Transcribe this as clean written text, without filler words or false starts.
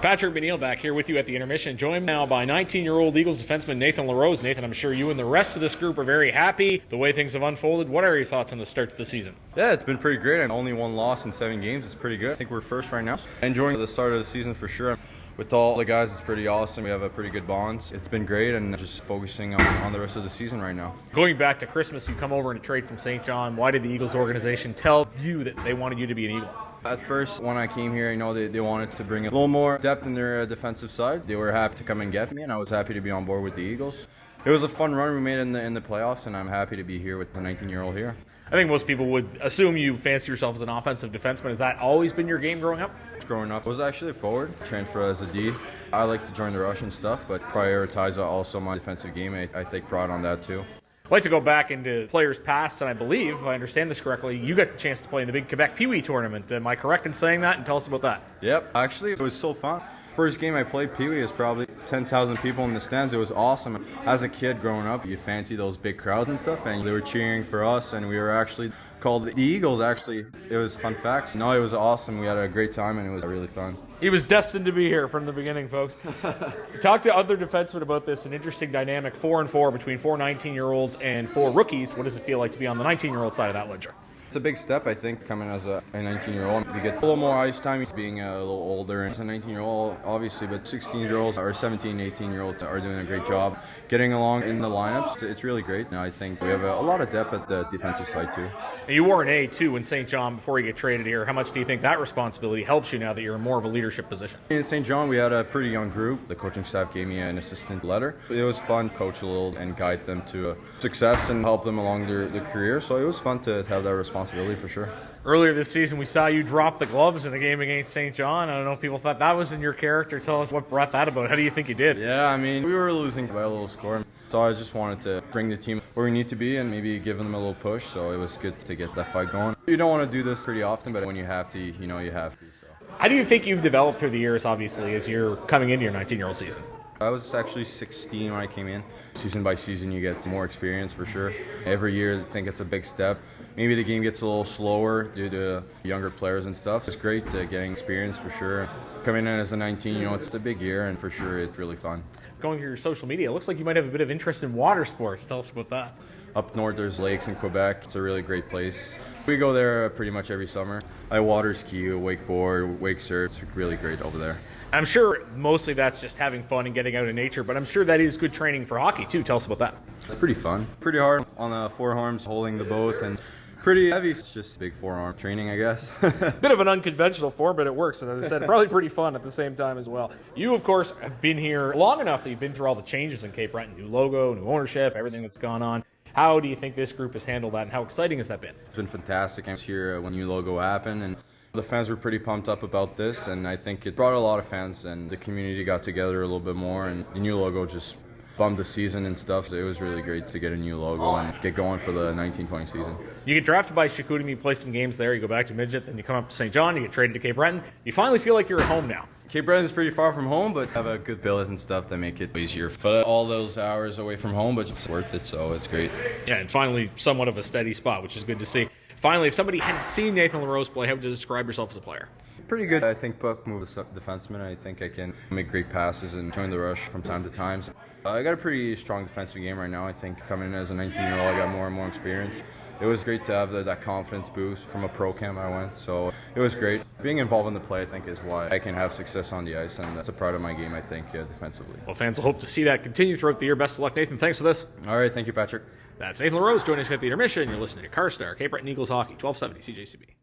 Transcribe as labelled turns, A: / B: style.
A: Patrick McNeil back here with you at the intermission, joined now by 19-year-old Eagles defenseman Nathan Larose. Nathan, I'm sure you and the rest of this group are very happy the way things have unfolded. What are your thoughts on the start to the season?
B: Yeah, it's been pretty great. Only one loss in 7 games. It's pretty good. I think we're first right now. Enjoying the start of the season for sure. With all the guys, it's pretty awesome. We have a pretty good bond. It's been great, and just focusing on the rest of the season right now.
A: Going back to Christmas, you come over in a trade from St. John. Why did the Eagles organization tell you that they wanted you to be an Eagle?
B: At first, when I came here, they wanted to bring a little more depth in their defensive side. They were happy to come and get me, and I was happy to be on board with the Eagles. It was a fun run we made in the playoffs, and I'm happy to be here with the 19-year-old here.
A: I think most people would assume you fancy yourself as an offensive defenseman. Has that always been your game growing up?
B: Growing up, I was actually a forward, trained for as a D. I like to join the rush and stuff, but prioritize also my defensive game. I take pride on that too.
A: I'd like to go back into players past, and I believe, if I understand this correctly, you got the chance to play in the big Quebec Peewee Tournament. Am I correct in saying that? And tell us about that.
B: Yep, actually, it was so fun. First game I played Peewee was probably 10,000 people in the stands. It was awesome. As a kid growing up, you fancy those big crowds and stuff, and they were cheering for us, and we were actually called the Eagles, actually. It was fun facts. No, it was awesome. We had a great time, and it was really fun.
A: He was destined to be here from the beginning, folks. Talk to other defensemen about this, an interesting dynamic, 4-4 between 4 19-year-olds and 4 rookies. What does it feel like to be on the 19-year-old side of that ledger?
B: It's a big step, I think, coming as a 19-year-old. You get a little more ice time, being a little older. As a 19-year-old, obviously, but 16-year-olds or 17, 18-year-olds are doing a great job getting along in the lineups. It's really great. Now I think we have a lot of depth at the defensive side, too.
A: And you wore an A, too, in St. John before you get traded here. How much do you think that responsibility helps you now that you're in more of a leadership position?
B: In St. John, we had a pretty young group. The coaching staff gave me an assistant letter. It was fun to coach a little and guide them to success and help them along their career. So it was fun to have that responsibility for sure.
A: Earlier this season, we saw you drop the gloves in a game against St. John. I don't know if people thought that was in your character. Tell us what brought that about. How do you think you did?
B: Yeah, I mean, we were losing by a little score. So I just wanted to bring the team where we need to be and maybe give them a little push. So it was good to get that fight going. You don't want to do this pretty often, but when you have to, you know you have to. So.
A: How do you think you've developed through the years, obviously, as you're coming into your 19-year-old season?
B: I was actually 16 when I came in. Season by season, you get more experience for sure. Every year, I think it's a big step. Maybe the game gets a little slower due to younger players and stuff. It's great getting experience for sure. Coming in as a 19, it's a big year, and for sure it's really fun.
A: Going through your social media, it looks like you might have a bit of interest in water sports. Tell us about that.
B: Up north, there's lakes in Quebec. It's a really great place. We go there pretty much every summer. I water ski, wakeboard, wake surf. It's really great over there.
A: I'm sure mostly that's just having fun and getting out in nature, but I'm sure that is good training for hockey too. Tell us about that.
B: It's pretty fun. Pretty hard on the forearms, holding the boat, and pretty heavy. It's just big forearm training, I guess.
A: Bit of an unconventional form, but it works. And as I said, probably pretty fun at the same time as well. You, of course, have been here long enough that you've been through all the changes in Cape Breton. New logo, new ownership, everything that's gone on. How do you think this group has handled that, and how exciting has that been?
B: It's been fantastic. I was here when new logo happened, and the fans were pretty pumped up about this, and I think it brought a lot of fans, and the community got together a little bit more, and the new logo just bummed the season and stuff. So it was really great to get a new logo and get going for the 19-20 season. You
A: get drafted by Chicoutimi, you play some games there, you go back to Midget, then you come up to St. John, you get traded to Cape Breton. You finally feel like you're at home now.
B: Cape Breton is pretty far from home, but have a good billet and stuff that make it easier. But all those hours away from home, but it's worth it, so it's great.
A: Yeah, and finally somewhat of a steady spot, which is good to see. Finally, if somebody hadn't seen Nathan Larose play, how would you describe yourself as a player?
B: Pretty good. I think puck move as a defenseman. I think I can make great passes and join the rush from time to time. I got a pretty strong defensive game right now. I think coming in as a 19-year-old, I got more and more experience. It was great to have that confidence boost from a pro camp I went, so it was great. Being involved in the play, I think, is why I can have success on the ice, and that's a part of my game, I think, defensively.
A: Well, fans will hope to see that continue throughout the year. Best of luck, Nathan. Thanks for this.
B: All right, thank you, Patrick.
A: That's Nathan Larose joining us at the intermission. You're listening to Carstar, Cape Breton Eagles Hockey, 1270 CJCB.